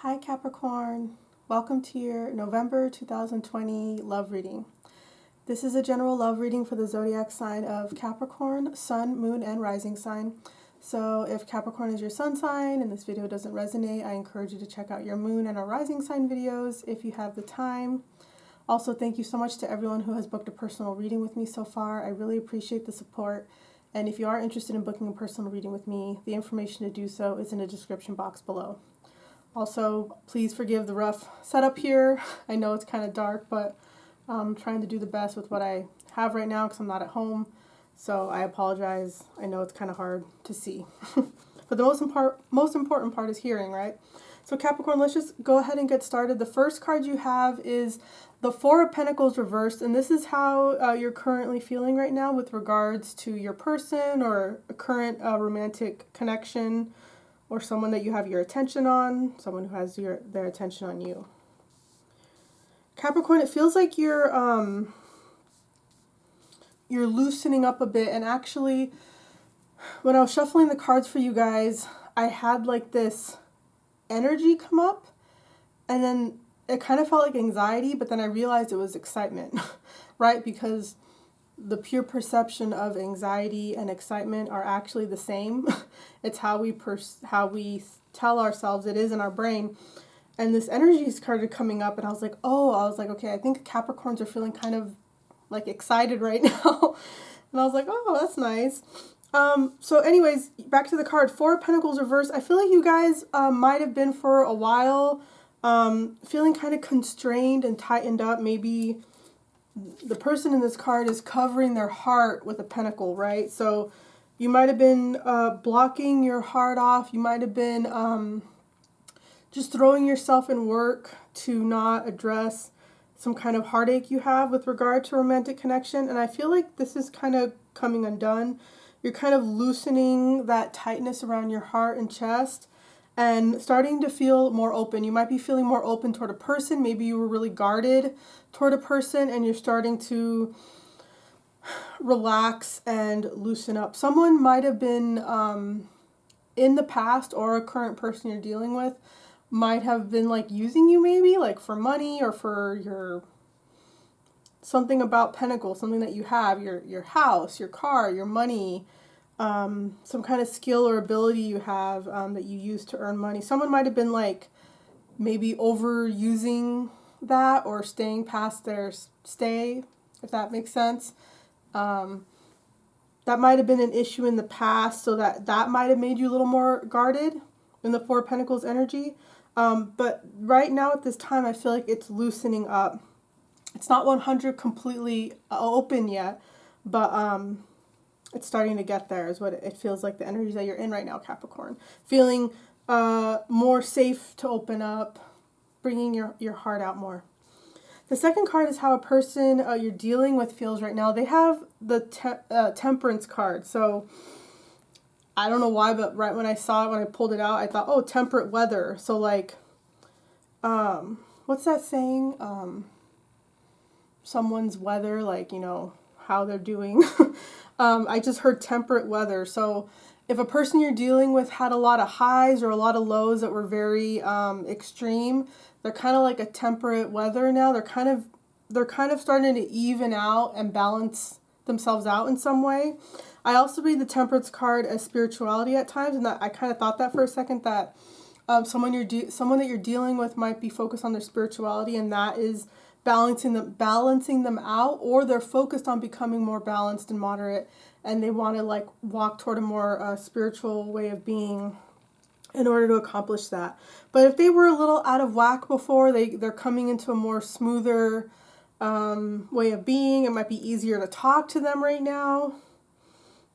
Hi Capricorn, welcome to your November 2020 love reading. This is a general love reading for the zodiac sign of Capricorn, sun, moon, and rising sign. So if Capricorn is your sun sign and this video doesn't resonate, I encourage you to check out your moon and our rising sign videos if you have the time. Also, thank you so much to everyone who has booked a personal reading with me so far. I really appreciate the support. And if you are interested in booking a personal reading with me, the information to do so is in the description box below. Also, please forgive the rough setup here. I know it's kind of dark, but I'm trying to do the best with what I have right now because I'm not at home. So I apologize. I know it's kind of hard to see. But the most important part is hearing, right? So Capricorn, let's just go ahead and get started. The first card you have is the Four of Pentacles reversed, and this is how you're currently feeling right now with regards to your person or a current romantic connection, or someone that you have your attention on, someone who has their attention on you. Capricorn, it feels like you're loosening up a bit, and actually, when I was shuffling the cards for you guys, I had like this energy come up, and then it kind of felt like anxiety, but then I realized it was excitement, right? Because the pure perception of anxiety and excitement are actually the same. It's how we tell ourselves it is in our brain. And this energy started coming up, and I was like, okay, I think Capricorns are feeling kind of like excited right now. And I was like, oh, that's nice. So anyways, back to the card, Four of Pentacles reversed. I feel like you guys might have been for a while feeling kind of constrained and tightened up. Maybe the person in this card is covering their heart with a pentacle, right? So you might have been blocking your heart off. You might have been just throwing yourself in work to not address some kind of heartache you have with regard to romantic connection. And I feel like this is kind of coming undone. You're kind of loosening that tightness around your heart and chest and starting to feel more open. You might be feeling more open toward a person. Maybe you were really guarded toward a person and you're starting to relax and loosen up. Someone might have been in the past, or a current person you're dealing with might have been like using you, maybe like for money or for your something about Pentacles, something that you have, your house, your car, your money, some kind of skill or ability you have that you use to earn money. Someone might have been like maybe overusing that or staying past their stay, if that makes sense. That might have been an issue in the past, so that might have made you a little more guarded in the Four of Pentacles energy. But right now at this time, I feel like it's loosening up. It's not 100 completely open yet, but it's starting to get there is what it feels like, the energies that you're in right now, Capricorn. Feeling more safe to open up, bringing your heart out more. The second card is how a person you're dealing with feels right now. They have the Temperance card. So I don't know why, but right when I saw it, when I pulled it out, I thought, oh, temperate weather. So like, what's that saying? Someone's weather, like, you know, how they're doing. I just heard temperate weather. So if a person you're dealing with had a lot of highs or a lot of lows that were very extreme, they're kind of like a temperate weather now. They're kind of starting to even out and balance themselves out in some way. I also read the Temperance card as spirituality at times, and that I kind of thought that for a second, that someone that you're dealing with might be focused on their spirituality, and that is balancing them out, or they're focused on becoming more balanced and moderate, and they want to like walk toward a more spiritual way of being in order to accomplish that. But if they were a little out of whack before, they're coming into a more smoother way of being. It might be easier to talk to them right now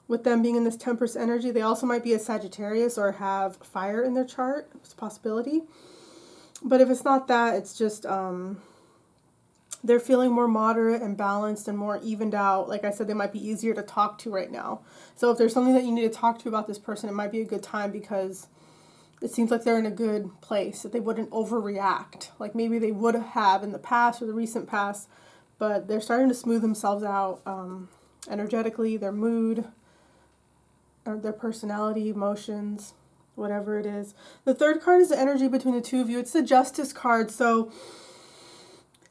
with them being in this Temperance energy. They also might be a Sagittarius or have fire in their chart. It's a possibility. But if it's not that, it's just they're feeling more moderate and balanced and more evened out. Like I said, they might be easier to talk to right now. So if there's something that you need to talk to about this person, it might be a good time, because it seems like they're in a good place, that they wouldn't overreact like maybe they would have in the past or the recent past, but they're starting to smooth themselves out energetically, their mood, or their personality, emotions. whatever it is. The third card is the energy between the two of you. It's the Justice card. So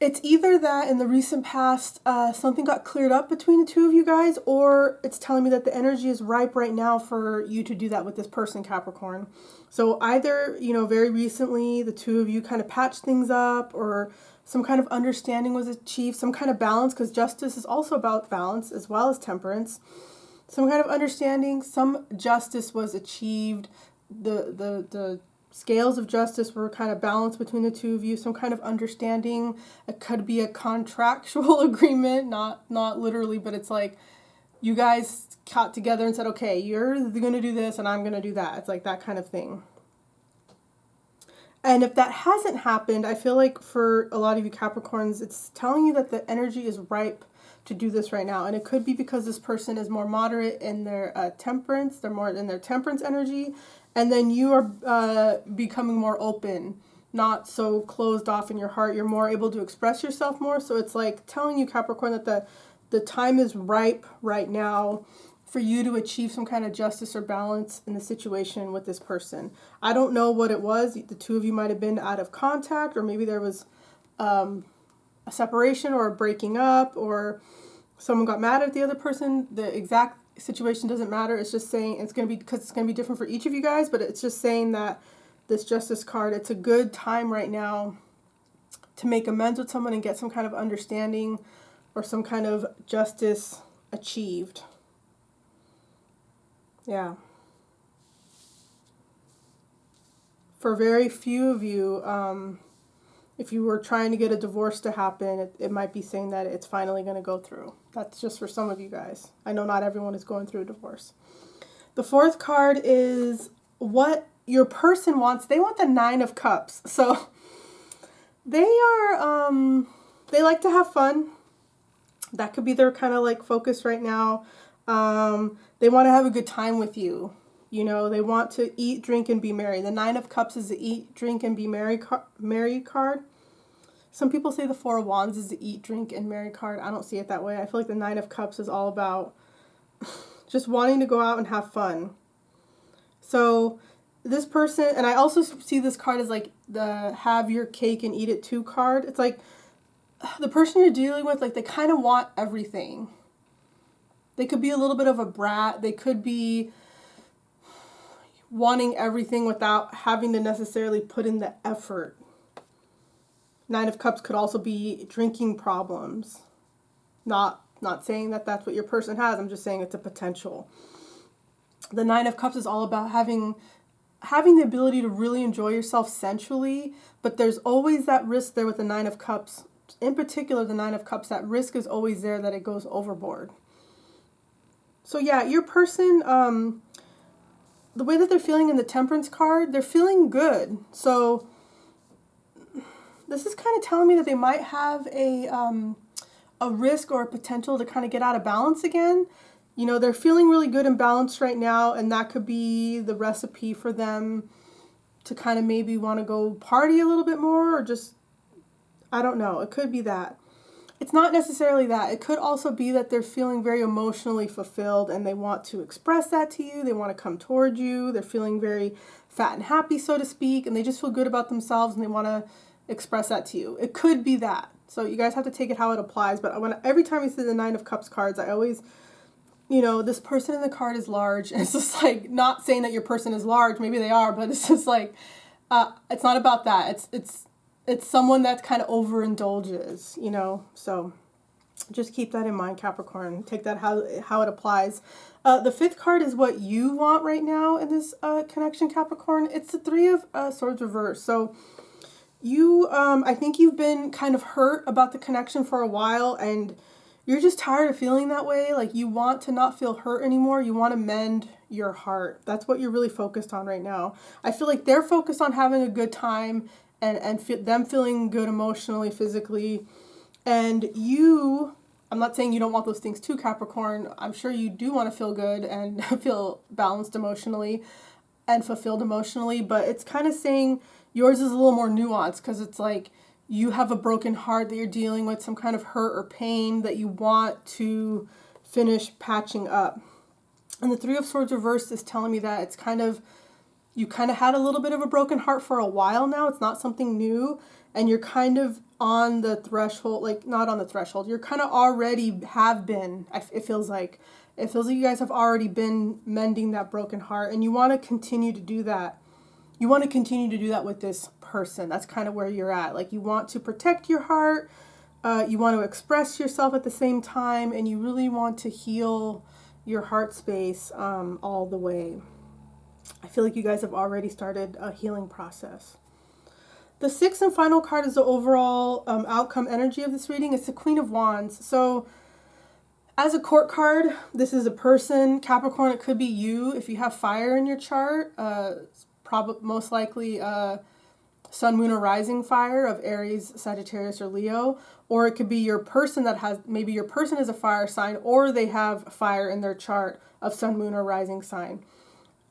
it's either that in the recent past something got cleared up between the two of you guys, or it's telling me that the energy is ripe right now for you to do that with this person, Capricorn. So either, you know, very recently the two of you kind of patched things up, or some kind of understanding was achieved, some kind of balance, because Justice is also about balance as well as temperance. Some kind of understanding, some justice was achieved. The scales of justice were kind of balanced between the two of you, some kind of understanding. It could be a contractual agreement, not literally, but it's like you guys got together and said, okay, you're going to do this and I'm going to do that. It's like that kind of thing. And if that hasn't happened, I feel like for a lot of you Capricorns, it's telling you that the energy is ripe to do this right now. And it could be because this person is more moderate in their temperance, they're more in their temperance energy. And then you are becoming more open, not so closed off in your heart. You're more able to express yourself more. So it's like telling you, Capricorn, that the time is ripe right now for you to achieve some kind of justice or balance in the situation with this person. I don't know what it was. The two of you might have been out of contact, or maybe there was a separation or a breaking up, or someone got mad at the other person. The exact situation doesn't matter. It's just saying it's going to be, because it's going to be different for each of you guys, but it's just saying that this Justice card, it's a good time right now to make amends with someone and get some kind of understanding or some kind of justice achieved. Yeah. For very few of you, if you were trying to get a divorce to happen, it might be saying that it's finally going to go through. That's just for some of you guys. I know not everyone is going through a divorce. The fourth card is what your person wants. They want the Nine of Cups. So they like to have fun. That could be their kind of like focus right now. They want to have a good time with you. You know, they want to eat, drink, and be merry. The Nine of Cups is the eat, drink, and be merry card. Some people say the Four of Wands is the eat, drink, and marry card. I don't see it that way. I feel like the Nine of Cups is all about just wanting to go out and have fun. So this person, and I also see this card as like the have your cake and eat it too card. It's like the person you're dealing with, like they kind of want everything. They could be a little bit of a brat. They could be wanting everything without having to necessarily put in the effort. Nine of Cups could also be drinking problems. Not saying that that's what your person has. I'm just saying it's a potential. The Nine of Cups is all about having the ability to really enjoy yourself sensually, but there's always that risk there with the Nine of Cups. In particular, the Nine of Cups, that risk is always there that it goes overboard. So yeah, your person, the way that they're feeling in the Temperance card, they're feeling good. So this is kind of telling me that they might have a risk or a potential to kind of get out of balance again. You know, they're feeling really good and balanced right now, and that could be the recipe for them to kind of maybe want to go party a little bit more, or just, I don't know, it could be that. It's not necessarily that. It could also be that they're feeling very emotionally fulfilled and they want to express that to you. They want to come toward you. They're feeling very fat and happy, so to speak, and they just feel good about themselves and they want to express that to you. It could be that. So you guys have to take it how it applies. But every time you see the Nine of Cups cards, I always, you know, this person in the card is large. And it's just like, not saying that your person is large. Maybe they are, but it's just like, it's not about that. It's someone that kind of overindulges, you know. So just keep that in mind, Capricorn. Take that how it applies. The fifth card is what you want right now in this connection, Capricorn. It's the Three of Swords reversed. So you, I think you've been kind of hurt about the connection for a while, and you're just tired of feeling that way. Like, you want to not feel hurt anymore. You want to mend your heart. That's what you're really focused on right now. I feel like they're focused on having a good time and them feeling good emotionally, physically. And you, I'm not saying you don't want those things too, Capricorn. I'm sure you do want to feel good and feel balanced emotionally and fulfilled emotionally, but it's kind of saying yours is a little more nuanced, because it's like you have a broken heart that you're dealing with, some kind of hurt or pain that you want to finish patching up. And the Three of Swords reversed is telling me that it's kind of you kind of had a little bit of a broken heart for a while now. It's not something new, and you're kind of on the threshold, like not on the threshold. You're kind of already have been, it feels like. It feels like you guys have already been mending that broken heart, and you want to continue to do that. You want to continue to do that with this person. That's kind of where you're at. Like, you want to protect your heart, you want to express yourself at the same time, and you really want to heal your heart space all the way. I feel like you guys have already started a healing process. The sixth and final card is the overall outcome energy of this reading. It's the Queen of Wands. So as a court card, this is a person. Capricorn, it could be you. If you have fire in your chart, most likely sun, moon, or rising fire of Aries, Sagittarius, or Leo. Or it could be your person that has, maybe your person is a fire sign, or they have fire in their chart of sun, moon, or rising sign.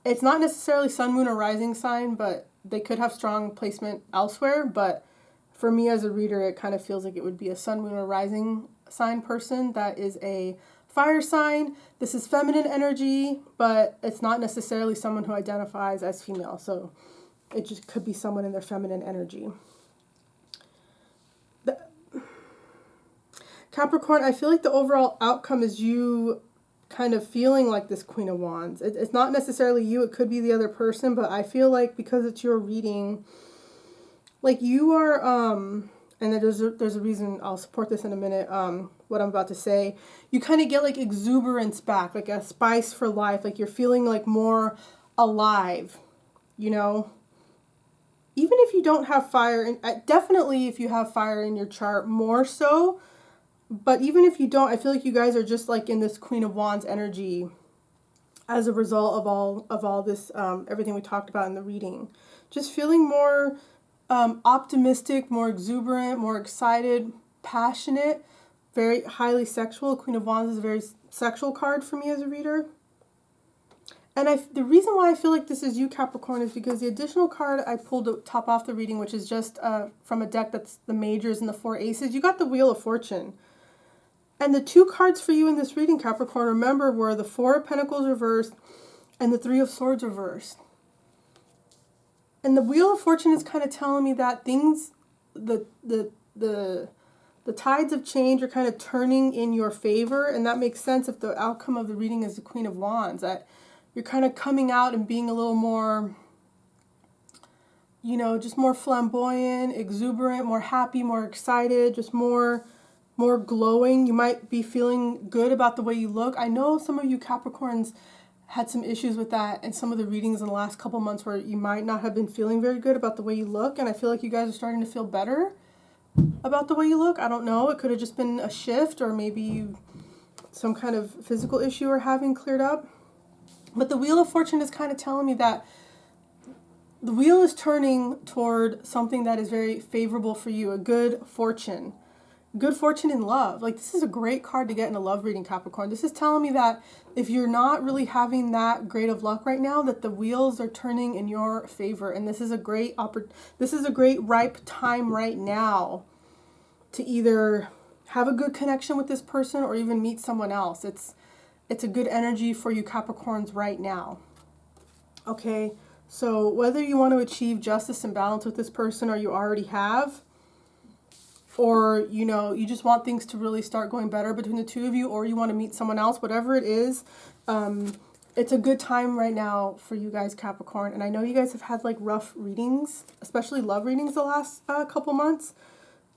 It's not necessarily sun, moon, or rising sign, but they could have strong placement elsewhere. But for me as a reader, it kind of feels like it would be a sun, moon, or rising sign person that is a fire sign. This is feminine energy, but it's not necessarily someone who identifies as female. So it just could be someone in their feminine energy. Capricorn, I feel like the overall outcome is you kind of feeling like this Queen of Wands. It's not necessarily you, it could be the other person, but I feel like because it's your reading, like you are, and there's a reason, I'll support this in a minute, what I'm about to say. You kind of get like exuberance back, like a spice for life, like you're feeling like more alive, you know? Even if you don't have fire, and definitely if you have fire in your chart, more so. But even if you don't, I feel like you guys are just like in this Queen of Wands energy as a result of all this, everything we talked about in the reading. Just feeling more optimistic, more exuberant, more excited, passionate, very highly sexual. Queen of Wands is a very sexual card for me as a reader. And the reason why I feel like this is you, Capricorn, is because the additional card I pulled to top off the reading, which is just from a deck that's the majors and the four aces, you got the Wheel of Fortune. And the two cards for you in this reading, Capricorn, remember, were the Four of Pentacles reversed and the Three of Swords reversed. And the Wheel of Fortune is kind of telling me that things, the tides of change are kind of turning in your favor, and that makes sense if the outcome of the reading is the Queen of Wands, that you're kind of coming out and being a little more, you know, just more flamboyant, exuberant, more happy, more excited, just more glowing. You might be feeling good about the way you look. I know some of you Capricorns had some issues with that in some of the readings in the last couple months where you might not have been feeling very good about the way you look, and I feel like you guys are starting to feel better about the way you look. I don't know, it could have just been a shift, or maybe some kind of physical issue or having cleared up. But the Wheel of Fortune is kind of telling me that the wheel is turning toward something that is very favorable for you, a good fortune. Good fortune in love. Like, this is a great card to get in a love reading, Capricorn. This is telling me that if you're not really having that great of luck right now, that the wheels are turning in your favor, and this is a great ripe time right now to either have a good connection with this person or even meet someone else. It's a good energy for you Capricorns right now. Okay, so whether you want to achieve justice and balance with this person, or you already have, or, you know, you just want things to really start going better between the two of you, or you want to meet someone else, whatever it is, it's a good time right now for you guys, Capricorn. And I know you guys have had like rough readings, especially love readings, the last couple months.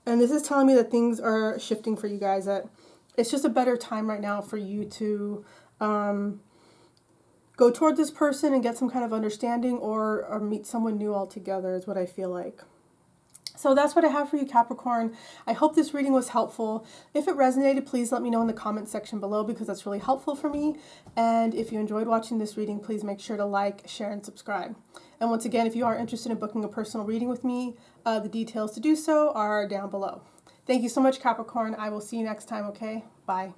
And this is telling me that things are shifting for you guys, that it's just a better time right now for you to go toward this person and get some kind of understanding, or meet someone new altogether, is what I feel like. So that's what I have for you, Capricorn. I hope this reading was helpful. If it resonated, please let me know in the comment section below, because that's really helpful for me. And if you enjoyed watching this reading, please make sure to like, share, and subscribe. And once again, if you are interested in booking a personal reading with me, the details to do so are down below. Thank you so much, Capricorn. I will see you next time, okay? Bye.